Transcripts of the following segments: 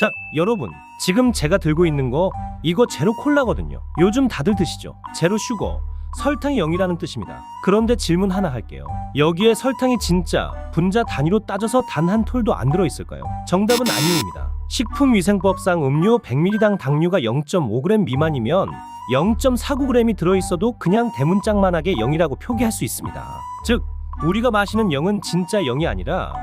자, 여러분, 지금 제가 들고 있는 거 이거 제로 콜라거든요. 요즘 다들 드시죠? 제로 슈거, 설탕이 0이라는 뜻입니다. 그런데 질문 하나 할게요. 여기에 설탕이 진짜 분자 단위로 따져서 단 한 톨도 안 들어있을까요? 정답은 아니입니다. 식품위생법상 음료 100ml당 당류가 0.5g 미만이면 0.49g이 들어있어도 그냥 대문짝만하게 0이라고 표기할 수 있습니다. 즉, 우리가 마시는 0은 진짜 0이 아니라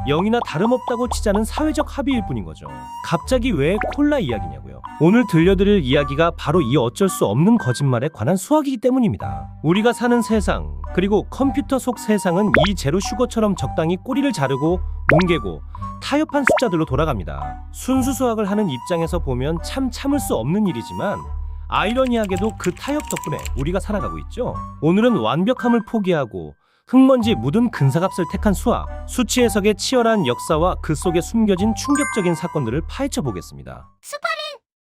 0이나 다름없다고 치자는 사회적 합의일 뿐인 거죠. 갑자기 왜 콜라 이야기냐고요? 오늘 들려드릴 이야기가 바로 이 어쩔 수 없는 거짓말에 관한 수학이기 때문입니다. 우리가 사는 세상, 그리고 컴퓨터 속 세상은 이 제로 슈거처럼 적당히 꼬리를 자르고 뭉개고 타협한 숫자들로 돌아갑니다. 순수 수학을 하는 입장에서 보면 참 참을 수 없는 일이지만 아이러니하게도 그 타협 덕분에 우리가 살아가고 있죠. 오늘은 완벽함을 포기하고 흙먼지 묻은 근사값을 택한 수학, 수치 해석의 치열한 역사와 그 속에 숨겨진 충격적인 사건들을 파헤쳐 보겠습니다.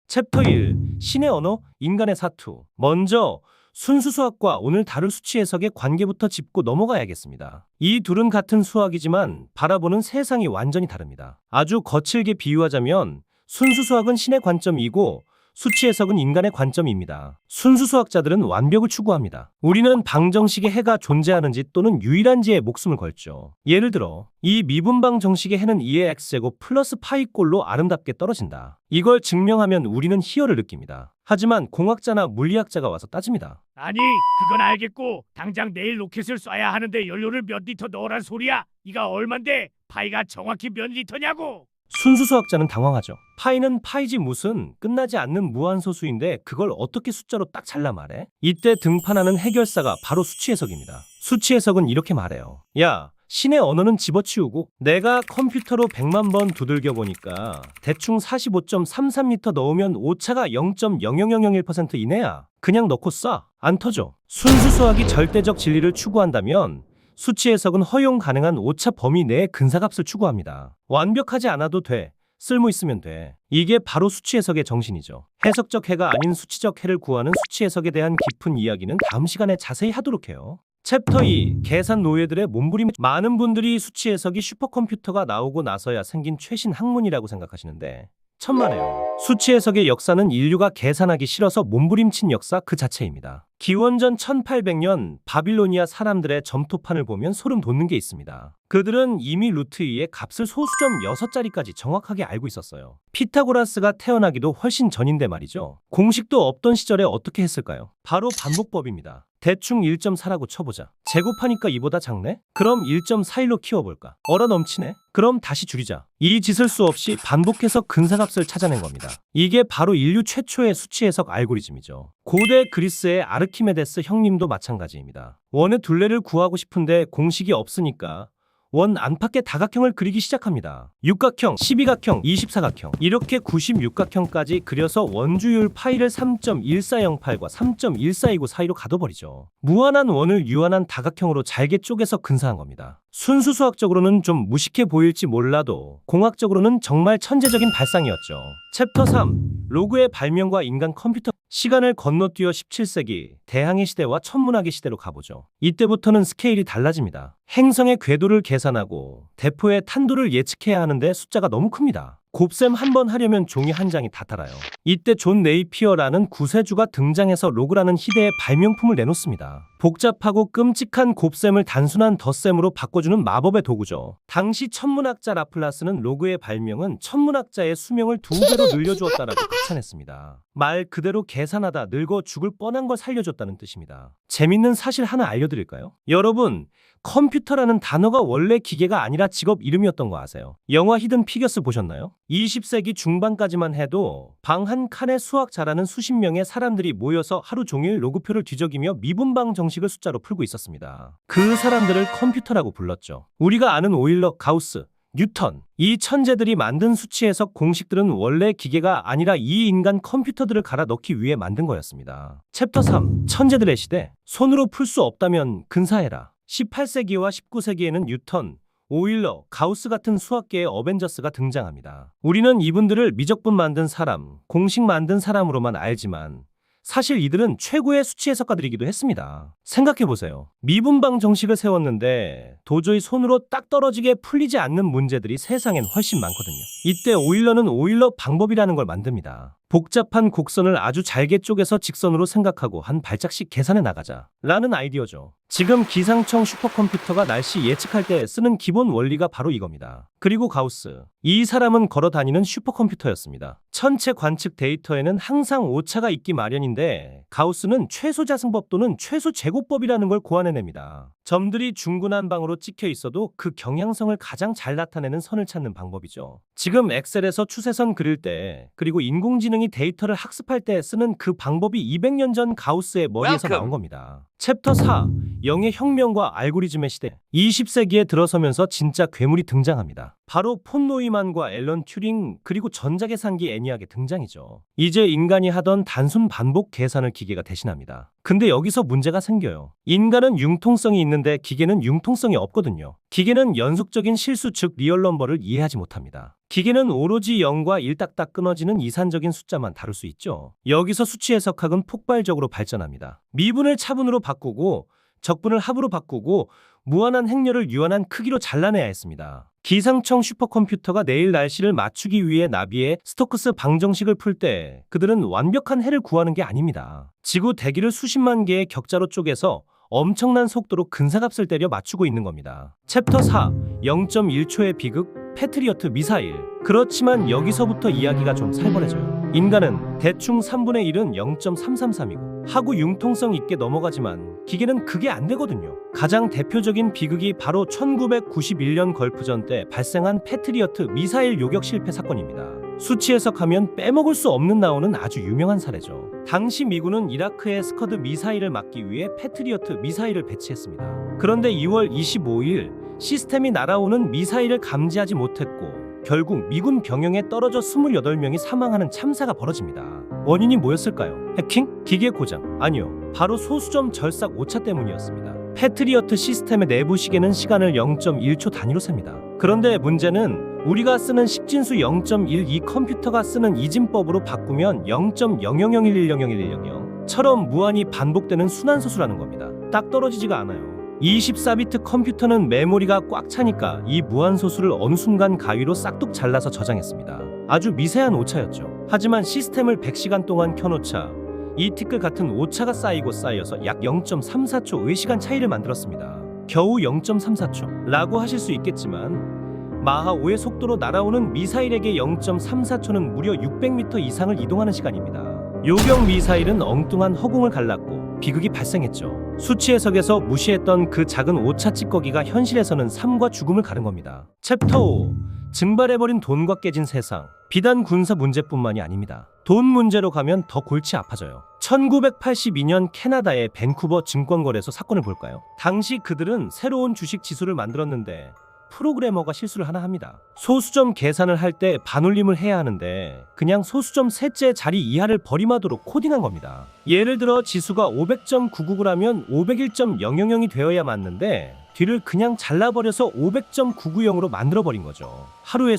챕터 1. 신의 언어, 인간의 사투. 먼저 순수 수학과 오늘 다룰 수치 해석의 관계부터 짚고 넘어가야겠습니다. 이 둘은 같은 수학이지만 바라보는 세상이 완전히 다릅니다. 아주 거칠게 비유하자면 순수 수학은 신의 관점이고 수치 해석은 인간의 관점입니다. 순수 수학자들은 완벽을 추구합니다. 우리는 방정식의 해가 존재하는지 또는 유일한지에 목숨을 걸죠. 예를 들어 이 미분방 정식의 해는 2의 x제곱 플러스 파이꼴로 아름답게 떨어진다. 이걸 증명하면 우리는 희열을 느낍니다. 하지만 공학자나 물리학자가 와서 따집니다. 아니, 그건 알겠고 당장 내일 로켓을 쏴야 하는데 연료를 몇 리터 넣으란 소리야? 이가 얼만데 파이가 정확히 몇 리터냐고? 순수 수학자는 당황하죠. 파이는 파이지 무슨 끝나지 않는 무한소수인데 그걸 어떻게 숫자로 딱 잘라 말해? 이때 등판하는 해결사가 바로 수치 해석입니다. 수치 해석은 이렇게 말해요. 야, 신의 언어는 집어치우고 내가 컴퓨터로 100만 번 두들겨 보니까 대충 45.33m 넣으면 오차가 0.00001% 이내야. 그냥 넣고 쏴. 안 터져. 순수 수학이 절대적 진리를 추구한다면 수치 해석은 허용 가능한 오차 범위 내의 근사값을 추구합니다. 완벽하지 않아도 돼. 쓸모 있으면 돼. 이게 바로 수치 해석의 정신이죠. 해석적 해가 아닌 수치적 해를 구하는 수치 해석에 대한 깊은 이야기는 다음 시간에 자세히 하도록 해요. 챕터 2. 계산 노예들의 몸부림. 많은 분들이 수치 해석이 슈퍼컴퓨터가 나오고 나서야 생긴 최신 학문이라고 생각하시는데 천만에요. 수치 해석의 역사는 인류가 계산하기 싫어서 몸부림친 역사 그 자체입니다. 기원전 1800년 바빌로니아 사람들의 점토판을 보면 소름 돋는 게 있습니다. 그들은 이미 루트 2의 값을 소수점 6자리까지 정확하게 알고 있었어요. 피타고라스가 태어나기도 훨씬 전인데 말이죠. 공식도 없던 시절에 어떻게 했을까요? 바로 반복법입니다. 대충 1.4라고 쳐보자. 제곱하니까 이보다 작네? 그럼 1.41로 키워볼까? 얼어 넘치네? 그럼 다시 줄이자. 이 짓을 수 없이 반복해서 근사값을 찾아낸 겁니다. 이게 바로 인류 최초의 수치 해석 알고리즘이죠. 고대 그리스의 아르키메데스 형님도 마찬가지입니다. 원의 둘레를 구하고 싶은데 공식이 없으니까 원 안팎의 다각형을 그리기 시작합니다. 육각형, 12각형, 24각형 이렇게 96각형까지 그려서 원주율 파이를 3.1408과 3.1429 사이로 가둬버리죠. 무한한 원을 유한한 다각형으로 잘게 쪼개서 근사한 겁니다. 순수 수학적으로는 좀 무식해 보일지 몰라도 공학적으로는 정말 천재적인 발상이었죠. 챕터 3. 로그의 발명과 인간 컴퓨터. 시간을 건너뛰어 17세기 대항해 시대와 천문학의 시대로 가보죠. 이때부터는 스케일이 달라집니다. 행성의 궤도를 계산하고 대포의 탄도를 예측해야 하는데 숫자가 너무 큽니다. 곱셈 한 번 하려면 종이 한 장이 다 달아요. 이때 존 네이피어라는 구세주가 등장해서 로그라는 희대의 발명품을 내놓습니다. 복잡하고 끔찍한 곱셈을 단순한 덧셈으로 바꿔주는 마법의 도구죠. 당시 천문학자 라플라스는 로그의 발명은 천문학자의 수명을 2배로 늘려주었다라고 극찬했습니다. 말 그대로 계산하다 늙어 죽을 뻔한 걸 살려줬다는 뜻입니다. 재밌는 사실 하나 알려드릴까요? 여러분, 컴퓨터라는 단어가 원래 기계가 아니라 직업 이름이었던 거 아세요? 영화 히든 피겨스 보셨나요? 20세기 중반까지만 해도 방 한 칸에 수학 잘하는 수십 명의 사람들이 모여서 하루 종일 로그표를 뒤적이며 미분방 정식을 숫자로 풀고 있었습니다. 그 사람들을 컴퓨터라고 불렀죠. 우리가 아는 오일러, 가우스, 뉴턴, 이 천재들이 만든 수치 해석 공식들은 원래 기계가 아니라 이 인간 컴퓨터들을 갈아 넣기 위해 만든 거였습니다. 챕터 3. 천재들의 시대. 손으로 풀 수 없다면 근사해라. 18세기와 19세기에는 뉴턴, 오일러, 가우스 같은 수학계의 어벤져스가 등장합니다. 우리는 이분들을 미적분 만든 사람, 공식 만든 사람으로만 알지만 사실 이들은 최고의 수치 해석가들이기도 했습니다. 생각해보세요. 미분방 정식을 세웠는데 도저히 손으로 딱 떨어지게 풀리지 않는 문제들이 세상엔 훨씬 많거든요. 이때 오일러는 오일러 방법이라는 걸 만듭니다. 복잡한 곡선을 아주 잘게 쪼개서 직선으로 생각하고 한 발짝씩 계산해 나가자 라는 아이디어죠. 지금 기상청 슈퍼컴퓨터가 날씨 예측할 때 쓰는 기본 원리가 바로 이겁니다. 그리고 가우스. 이 사람은 걸어 다니는 슈퍼컴퓨터였습니다. 천체 관측 데이터에는 항상 오차가 있기 마련인데 가우스는 최소 자승법 또는 최소 제곱법이라는 걸 고안해냅니다. 점들이 중구난 방으로 찍혀 있어도 그 경향성을 가장 잘 나타내는 선을 찾는 방법이죠. 지금 엑셀에서 추세선 그릴 때 그리고 인공지능이 데이터를 학습할 때 쓰는 그 방법이 200년 전 가우스의 머리에서 나온 겁니다. 챕터 4. 영의 혁명과 알고리즘의 시대. 20세기에 들어서면서 진짜 괴물이 등장합니다. 바로 폰 노이만과 앨런 튜링 그리고 전자계산기 애니악의 등장이죠. 이제 인간이 하던 단순 반복 계산을 기계가 대신합니다. 근데 여기서 문제가 생겨요. 인간은 융통성이 있는데 기계는 융통성이 없거든요. 기계는 연속적인 실수 즉 리얼 넘버를 이해하지 못합니다. 기계는 오로지 0과 1 딱딱 끊어지는 이산적인 숫자만 다룰 수 있죠. 여기서 수치 해석학은 폭발적으로 발전합니다. 미분을 차분으로 바꾸고 적분을 합으로 바꾸고 무한한 행렬을 유한한 크기로 잘라내야 했습니다. 기상청 슈퍼컴퓨터가 내일 날씨를 맞추기 위해 나비의 스토크스 방정식을 풀 때 그들은 완벽한 해를 구하는 게 아닙니다. 지구 대기를 수십만 개의 격자로 쪼개서 엄청난 속도로 근사값을 때려 맞추고 있는 겁니다. 챕터 4. 0.1초의 비극 패트리어트 미사일. 그렇지만 여기서부터 이야기가 좀 살벌해져요. 인간은 대충 3분의 1은 0.333이고 하고 융통성 있게 넘어가지만 기계는 그게 안 되거든요. 가장 대표적인 비극이 바로 1991년 걸프전 때 발생한 패트리어트 미사일 요격 실패 사건입니다. 수치 해석하면 빼먹을 수 없는 나오는 아주 유명한 사례죠. 당시 미군은 이라크에 스커드 미사일을 막기 위해 패트리어트 미사일을 배치했습니다. 그런데 2월 25일 시스템이 날아오는 미사일을 감지하지 못했고 결국 미군 병영에 떨어져 28명이 사망하는 참사가 벌어집니다. 원인이 뭐였을까요? 해킹? 기계 고장? 아니요. 바로 소수점 절삭 오차 때문이었습니다. 패트리어트 시스템의 내부 시계는 시간을 0.1초 단위로 셉니다. 그런데 문제는 우리가 쓰는 식진수 0.12 컴퓨터가 쓰는 이진법으로 바꾸면 0.0001100110처럼 무한히 반복되는 순환소수라는 겁니다. 딱 떨어지지가 않아요. 24비트 컴퓨터는 메모리가 꽉 차니까 이 무한소수를 어느 순간 가위로 싹둑 잘라서 저장했습니다. 아주 미세한 오차였죠. 하지만 시스템을 100시간 동안 켜놓자 이 티끌 같은 오차가 쌓이고 쌓여서 약 0.34초의 시간 차이를 만들었습니다. 겨우 0.34초 라고 하실 수 있겠지만 마하 5의 속도로 날아오는 미사일에게 0.34초는 무려 600m 이상을 이동하는 시간입니다. 요격 미사일은 엉뚱한 허공을 갈랐고 비극이 발생했죠. 수치 해석에서 무시했던 그 작은 오차 찌꺼기가 현실에서는 삶과 죽음을 가른 겁니다. 챕터 5. 증발해버린 돈과 깨진 세상. 비단 군사 문제뿐만이 아닙니다. 돈 문제로 가면 더 골치 아파져요. 1982년 캐나다의 밴쿠버 증권거래소 사건을 볼까요? 당시 그들은 새로운 주식 지수를 만들었는데 프로그래머가 실수를 하나 합니다. 소수점 계산을 할 때 반올림을 해야 하는데 그냥 소수점 셋째 자리 이하를 버림하도록 코딩한 겁니다. 예를 들어 지수가 500.999라면 501.000이 되어야 맞는데 뒤를 그냥 잘라버려서 500.990으로 만들어버린 거죠. 하루에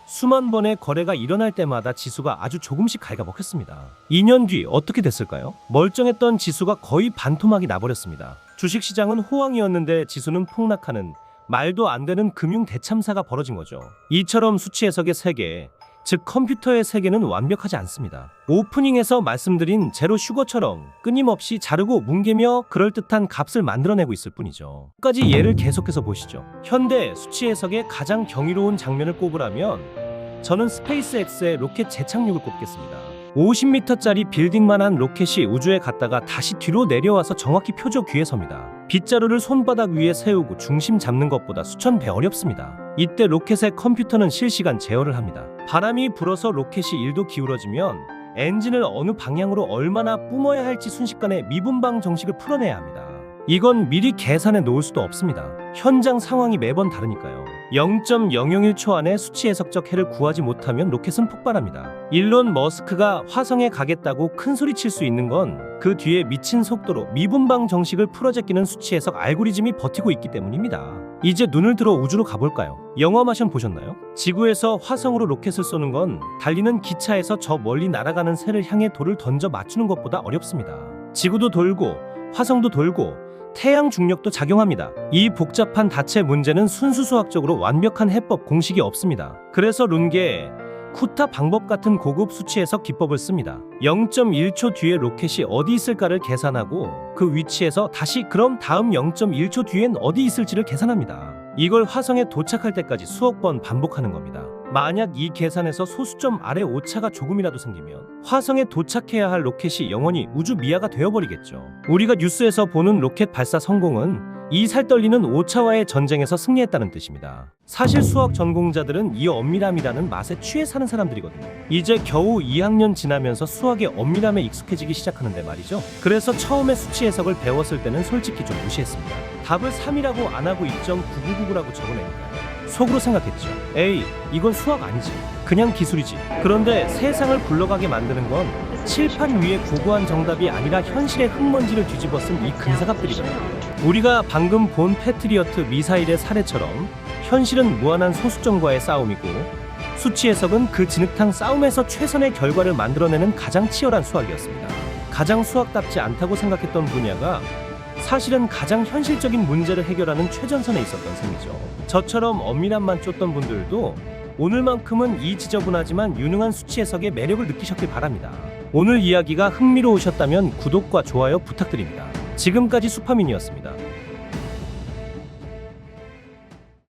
수만 번의 거래가 일어날 때마다 지수가 아주 조금씩 갉아먹혔습니다. 2년 뒤 어떻게 됐을까요? 멀쩡했던 지수가 거의 반토막이 나버렸습니다. 주식시장은 호황이었는데 지수는 폭락하는 말도 안 되는 금융 대참사가 벌어진 거죠. 이처럼 수치 해석의 세계, 즉 컴퓨터의 세계는 완벽하지 않습니다. 오프닝에서 말씀드린 제로 슈거처럼 끊임없이 자르고 뭉개며 그럴듯한 값을 만들어내고 있을 뿐이죠. 끝까지 예를 계속해서 보시죠. 현대 수치 해석의 가장 경이로운 장면을 꼽으라면 저는 스페이스X의 로켓 재착륙을 꼽겠습니다. 50m짜리 빌딩만한 로켓이 우주에 갔다가 다시 뒤로 내려와서 정확히 표적 위에 섭니다. 빗자루를 손바닥 위에 세우고 중심 잡는 것보다 수천 배 어렵습니다. 이때 로켓의 컴퓨터는 실시간 제어를 합니다. 바람이 불어서 로켓이 1도 기울어지면 엔진을 어느 방향으로 얼마나 뿜어야 할지 순식간에 미분방 정식을 풀어내야 합니다. 이건 미리 계산해 놓을 수도 없습니다. 현장 상황이 매번 다르니까요. 0.001초 안에 수치 해석적 해를 구하지 못하면 로켓은 폭발합니다. 일론 머스크가 화성에 가겠다고 큰 소리 칠 수 있는 건 그 뒤에 미친 속도로 미분방 정식을 풀어 제끼는 수치 해석 알고리즘이 버티고 있기 때문입니다. 이제 눈을 들어 우주로 가볼까요? 영화 마션 보셨나요? 지구에서 화성으로 로켓을 쏘는 건 달리는 기차에서 저 멀리 날아가는 새를 향해 돌을 던져 맞추는 것보다 어렵습니다. 지구도 돌고 화성도 돌고 태양 중력도 작용합니다. 이 복잡한 다체 문제는 순수 수학적으로 완벽한 해법 공식이 없습니다. 그래서 룬게 쿠타 방법 같은 고급 수치 해석 기법을 씁니다. 0.1초 뒤에 로켓이 어디 있을까를 계산하고 그 위치에서 다시 그럼 다음 0.1초 뒤엔 어디 있을지를 계산합니다. 이걸 화성에 도착할 때까지 수억 번 반복하는 겁니다. 만약 이 계산에서 소수점 아래 오차가 조금이라도 생기면 화성에 도착해야 할 로켓이 영원히 우주 미아가 되어버리겠죠. 우리가 뉴스에서 보는 로켓 발사 성공은 이 살떨리는 오차와의 전쟁에서 승리했다는 뜻입니다. 사실 수학 전공자들은 이 엄밀함이라는 맛에 취해 사는 사람들이거든요. 이제 겨우 2학년 지나면서 수학의 엄밀함에 익숙해지기 시작하는데 말이죠. 그래서 처음에 수치 해석을 배웠을 때는 솔직히 좀 무시했습니다. 답을 3이라고 안 하고 2.9999라고 적어내니까요. 속으로 생각했죠. 에이, 이건 수학 아니지. 그냥 기술이지. 그런데 세상을 굴러가게 만드는 건 칠판 위에 고고한 정답이 아니라 현실의 흙먼지를 뒤집어 쓴 이 근사각들이거든요. 우리가 방금 본 패트리어트 미사일의 사례처럼 현실은 무한한 소수점과의 싸움이고 수치 해석은 그 진흙탕 싸움에서 최선의 결과를 만들어내는 가장 치열한 수학이었습니다. 가장 수학답지 않다고 생각했던 분야가 사실은 가장 현실적인 문제를 해결하는 최전선에 있었던 셈이죠. 저처럼 엄밀함만 쫓던 분들도 오늘만큼은 이 지저분하지만 유능한 수치 해석의 매력을 느끼셨길 바랍니다. 오늘 이야기가 흥미로우셨다면 구독과 좋아요 부탁드립니다. 지금까지 수파민이었습니다.